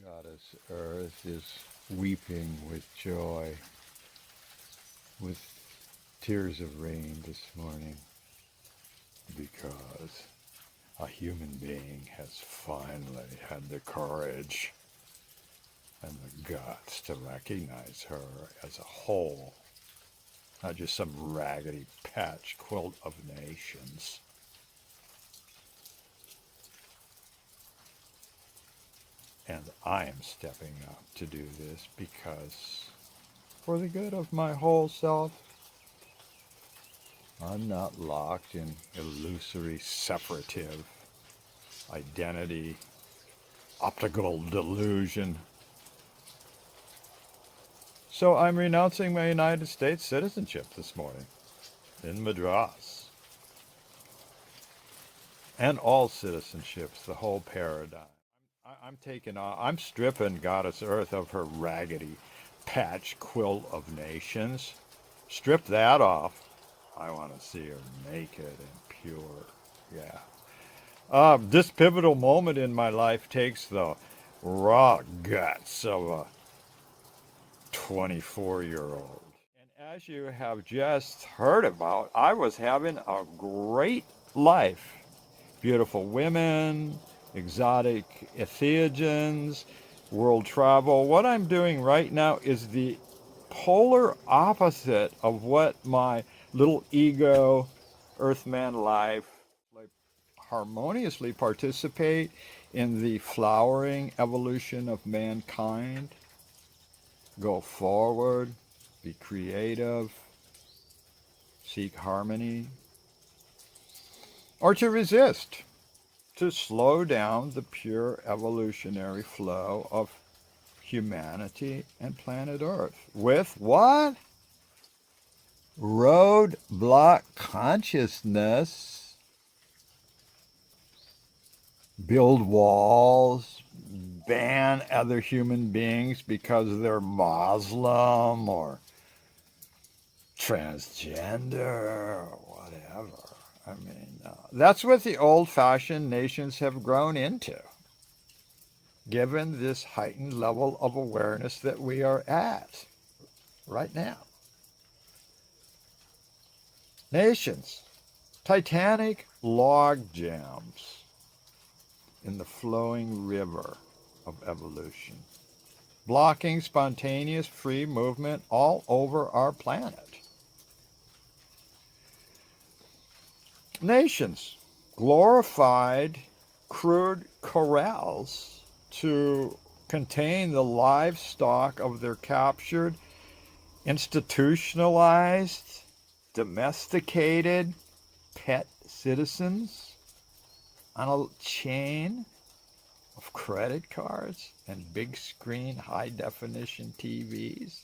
Goddess Earth is weeping with joy, with tears of rain this morning, because a human being has finally had the courage and the guts to recognize her as a whole, not just some raggedy patchquilt of nations. And I am stepping up to do this because, for the good of my whole self, I'm not locked in illusory separative identity, optical delusion. So I'm renouncing my United States citizenship this morning in Madras. And all citizenships, the whole paradigm. I'm stripping Goddess Earth of her raggedy patch quilt of nations. Strip that off. I want to see her naked and pure. Yeah. This pivotal moment in my life takes the raw guts of a 24-year-old. And as you have just heard about, I was having a great life. Beautiful women, exotic entheogens, world travel. What I'm doing right now is the polar opposite of what my little ego, earthman life, like harmoniously participate in the flowering evolution of mankind. Go forward, be creative, seek harmony, or to resist, to slow down the pure evolutionary flow of humanity and planet Earth. With what? Roadblock consciousness. Build walls, ban other human beings because they're Muslim or transgender or whatever. I mean, that's what the old-fashioned nations have grown into, given this heightened level of awareness that we are at right now. Nations, titanic log jams in the flowing river of evolution, blocking spontaneous free movement all over our planet. Nations, glorified crude corrals to contain the livestock of their captured, institutionalized, domesticated pet citizens on a chain of credit cards and big screen high definition TVs.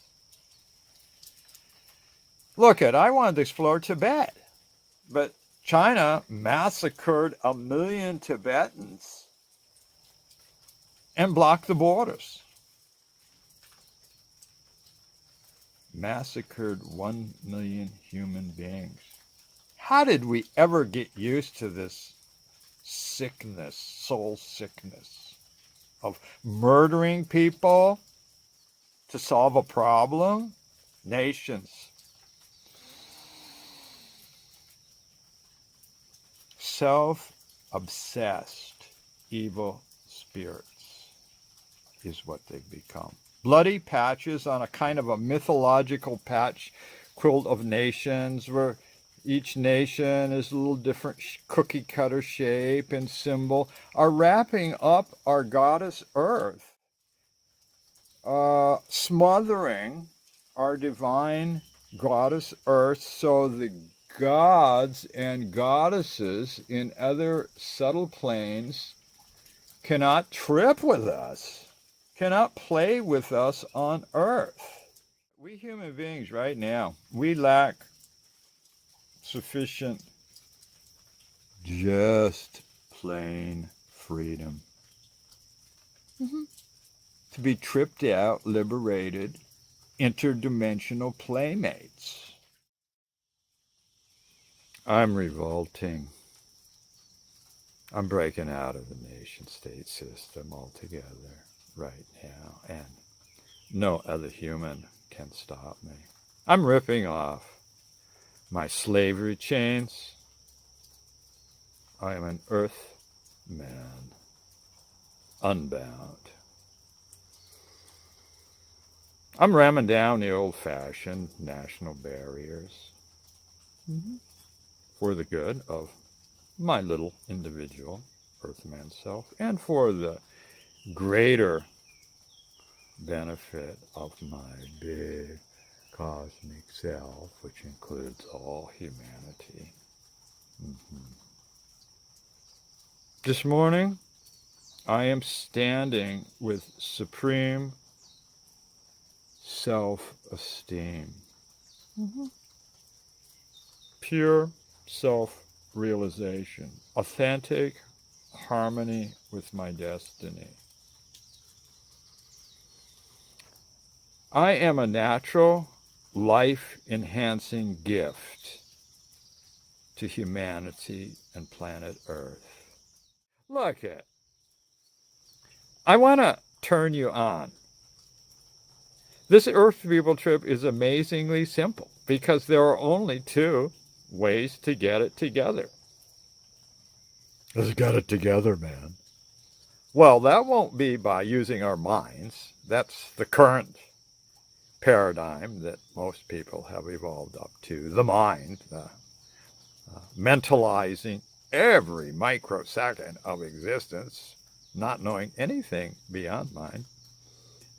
Look I wanted to explore Tibet, but China massacred 1 million Tibetans and blocked the borders. Massacred 1 million human beings. How did we ever get used to this sickness, soul sickness, of murdering people to solve a problem? Nations. Self-obsessed evil spirits is what they've become. Bloody patches on a kind of a mythological patch quilt of nations where each nation is a little different cookie cutter shape and symbol, are wrapping up our goddess Earth, smothering our divine goddess Earth so the gods and goddesses in other subtle planes cannot trip with us, cannot play with us on Earth. We human beings right now, we lack sufficient just plain freedom. To be tripped out, liberated, interdimensional playmates. I'm revolting. I'm breaking out of the nation state system altogether. right now, and no other human can stop me. I'm ripping off my slavery chains. I am an earth man, unbound. I'm ramming down the old-fashioned national barriers for the good of my little individual earthman self and for the greater benefit of my big cosmic self, which includes all humanity. This morning, I am standing with supreme self-esteem, pure self-realization, authentic harmony with my destiny. I am a natural, life-enhancing gift to humanity and planet Earth. Look it. I want to turn you on. This Earth People trip is amazingly simple because there are only two ways to get it together. Let's get it together, man. Well, that won't be by using our minds. That's the current paradigm that most people have evolved up to. The mind, mentalizing every microsecond of existence, not knowing anything beyond mind.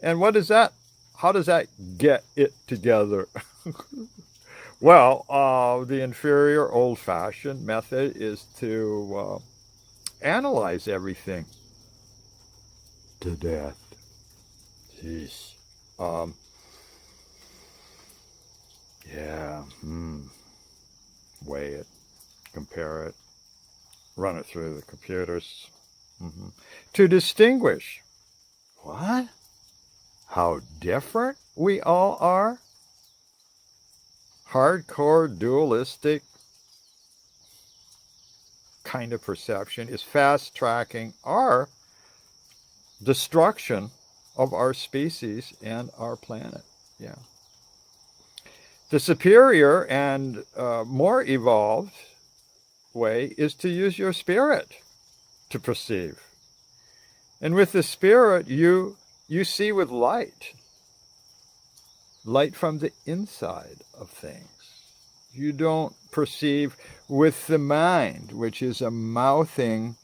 And what is that? How does that get it together? Well, the inferior old-fashioned method is to analyze everything to death. Jeez. Weigh it, compare it, run it through the computers. To distinguish what? How different we all are? Hardcore dualistic kind of perception is fast-tracking our destruction of our species and our planet. Yeah. The superior and more evolved way is to use your spirit to perceive. And with the spirit, you see with light from the inside of things. You don't perceive with the mind, which is a mouthing,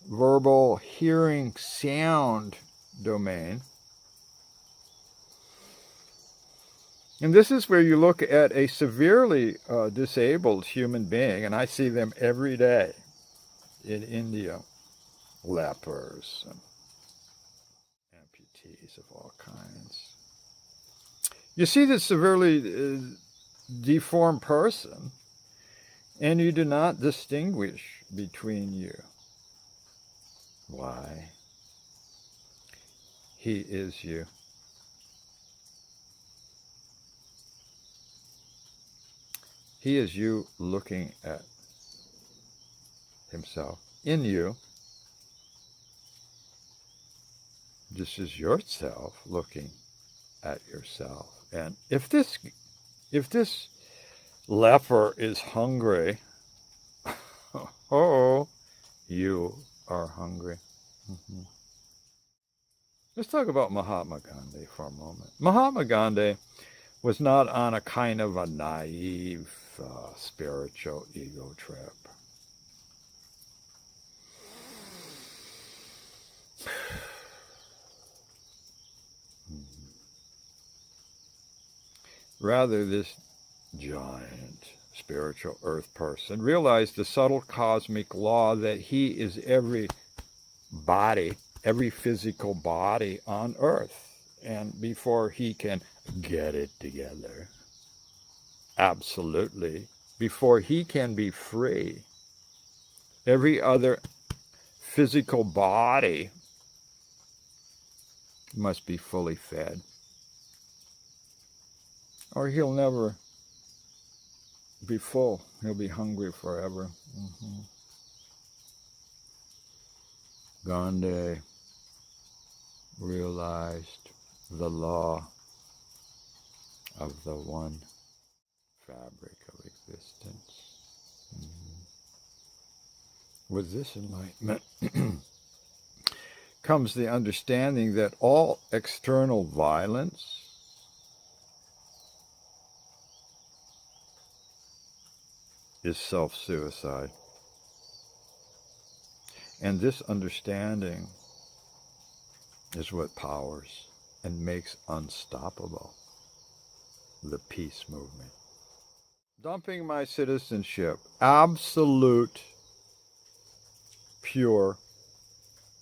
verbal, hearing, sound domain. And this is where you look at a severely disabled human being, and I see them every day in India, lepers and amputees of all kinds. You see this severely deformed person, and you do not distinguish between you. Why? He is you. He is you looking at himself. In you, this is yourself looking at yourself. And if this leper is hungry, oh, you are hungry. Let's talk about Mahatma Gandhi for a moment. Mahatma Gandhi was not on a kind of a naive spiritual ego trip. Rather, this giant spiritual earth person realized the subtle cosmic law that he is every body, every physical body on earth. And before he can get it together, absolutely, before he can be free, every other physical body must be fully fed, or he'll never be full. He'll be hungry forever. Gandhi realized the law of the one fabric of existence. With this enlightenment comes the understanding that all external violence is self-suicide. And this understanding is what powers and makes unstoppable the peace movement. Dumping my citizenship, absolute, pure,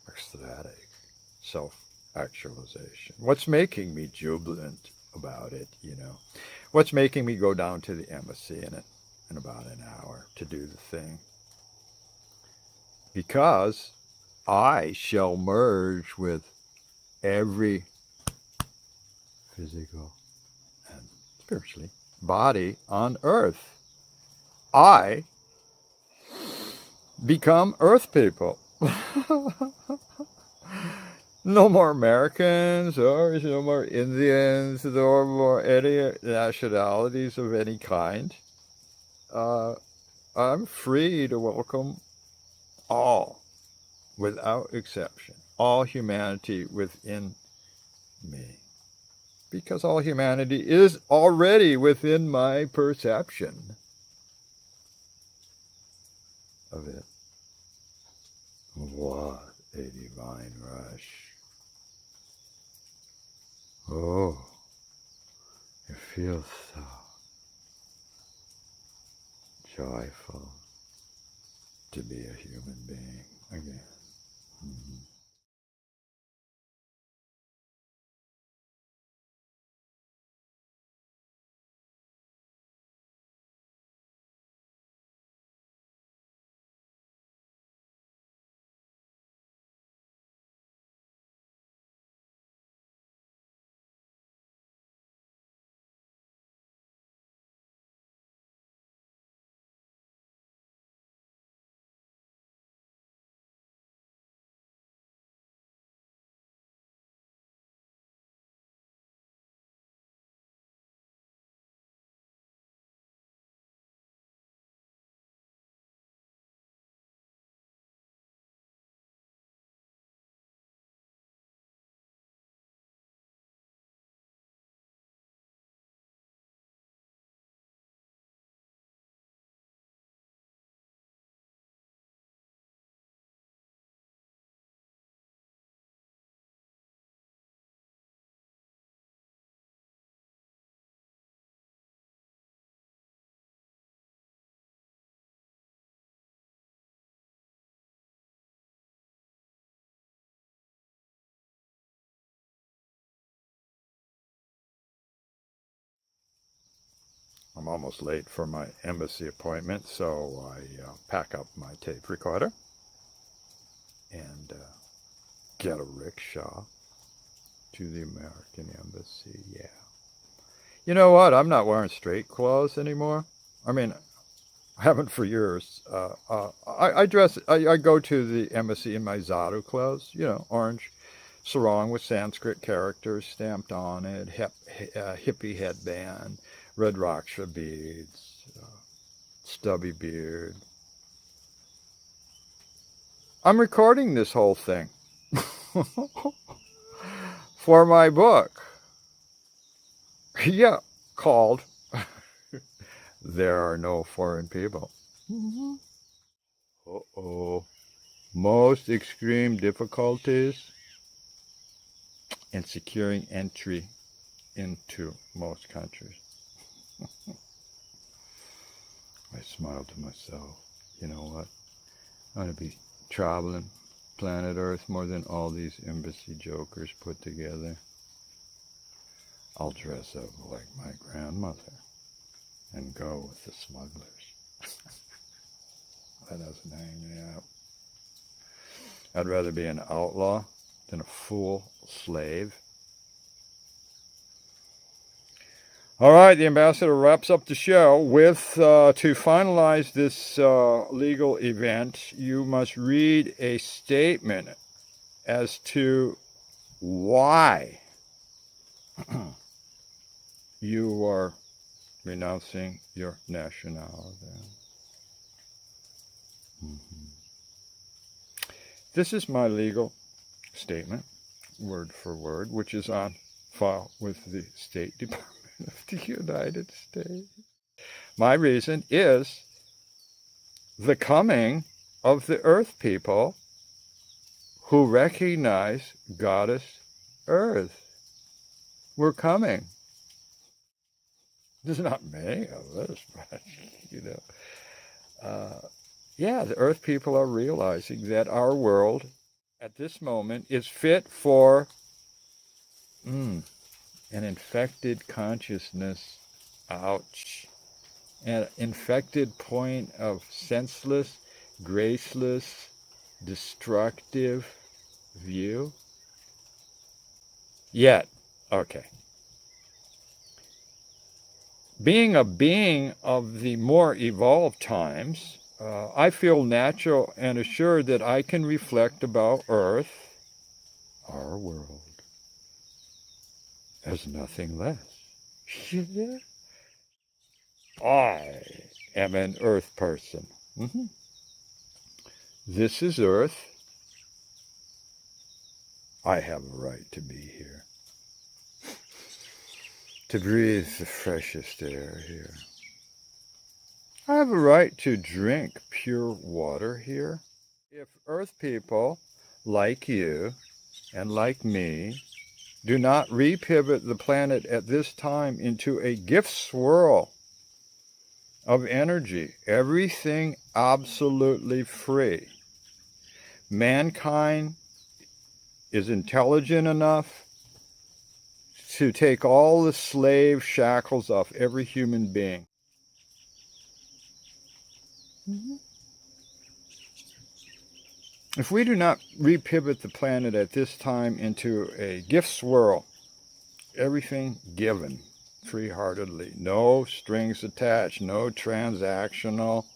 ecstatic self-actualization. What's making me jubilant about it, What's making me go down to the embassy in about an hour to do the thing? Because I shall merge with every physical and spiritually body on earth. I become earth people. No more Americans, or no more Indians, no more any nationalities of any kind. I'm free to welcome all, without exception, all humanity within me. Because all humanity is already within my perception of it. What a divine rush. Oh, it feels so joyful to be a human being again. Mm-hmm. I'm almost late for my embassy appointment, so I pack up my tape recorder and get a rickshaw to the American embassy. Yeah. You know what? I'm not wearing straight clothes anymore. I mean, I haven't for years. I go to the embassy in my Zadu clothes, orange sarong with Sanskrit characters stamped on it, hippie headband, red raksha beads, stubby beard. I'm recording this whole thing for my book. Yeah, called There Are No Foreign People. Mm-hmm. Uh-oh. Most extreme difficulties in securing entry into most countries. I smiled to myself. You know what? I'm going to be traveling planet Earth more than all these embassy jokers put together. I'll dress up like my grandmother and go with the smugglers. That doesn't hang me up. I'd rather be an outlaw than a fool slave. All right, the ambassador wraps up the show with, to finalize this legal event, you must read a statement as to why you are renouncing your nationality. This is my legal statement, word for word, which is on file with the State Department of the United States. My reason is the coming of the Earth people who recognize Goddess Earth. We're coming. There's not many of us, but, yeah, the Earth people are realizing that our world at this moment is fit for an infected consciousness. Ouch. An infected point of senseless, graceless, destructive view. Yet, okay. Being a being of the more evolved times, I feel natural and assured that I can reflect about Earth, our world, as nothing less. I am an Earth person. This is Earth. I have a right to be here, to breathe the freshest air here. I have a right to drink pure water here. If Earth people like you and like me do not repivot the planet at this time into a gift swirl of energy, everything absolutely free, mankind is intelligent enough to take all the slave shackles off every human being. If we do not repivot the planet at this time into a gift swirl, everything given free-heartedly, no strings attached, no transactional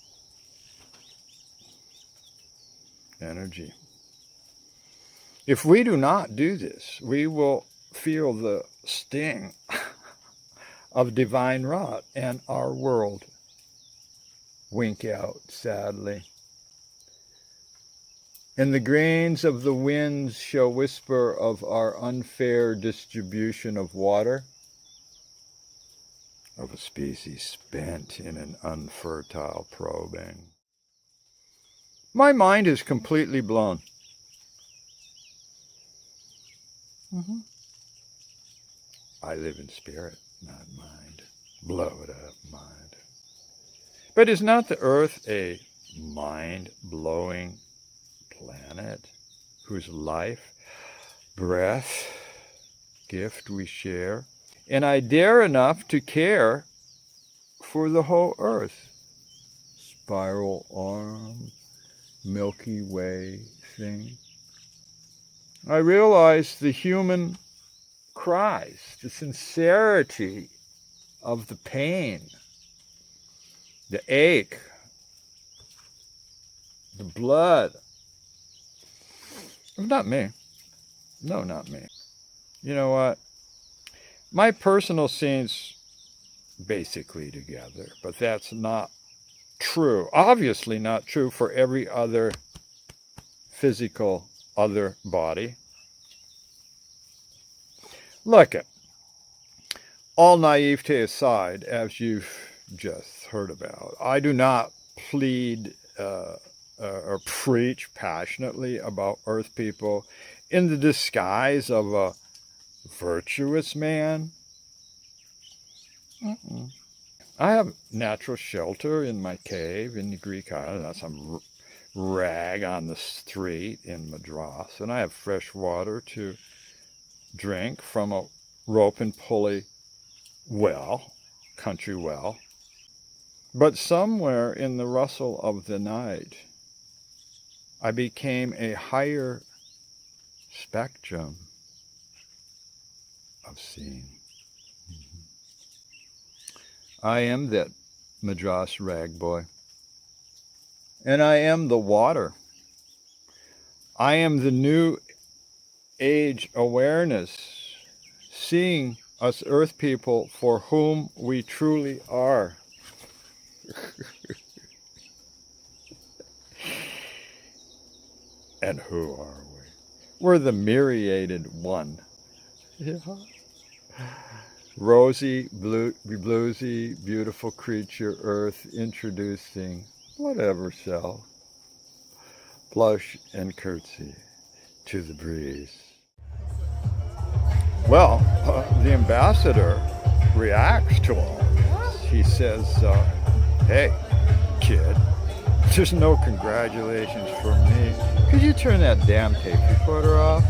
energy. If we do not do this, we will feel the sting of divine wrath and our world wink out sadly. And the grains of the winds shall whisper of our unfair distribution of water, of a species spent in an unfertile probing. My mind is completely blown. I live in spirit, not mind. Blow it up, mind. But is not the Earth a mind-blowing planet whose life, breath, gift we share? And I dare enough to care for the whole Earth. Spiral arm, Milky Way thing. I realize the human cries, the sincerity of the pain, the ache, the blood. Not me. No, not me. You know what? My personal scene's basically together, but that's not true. Obviously not true for every other physical other body. Look it. All naivete aside, as you've just heard about, I do not plead or preach passionately about Earth people in the disguise of a virtuous man. I have natural shelter in my cave in the Greek island, not some rag on the street in Madras, and I have fresh water to drink from a rope and pulley well, country well. But somewhere in the rustle of the night, I became a higher spectrum of seeing. I am that Madras rag boy. And I am the water. I am the new age awareness, seeing us earth people for whom we truly are. And who are we? We're the myriaded one. Yeah. Rosy, bluesy, beautiful creature, earth, introducing whatever self. Blush and curtsy to the breeze. Well, the ambassador reacts to all this. He says, hey, kid, there's no congratulations from me. Could you turn that damn tape recorder off?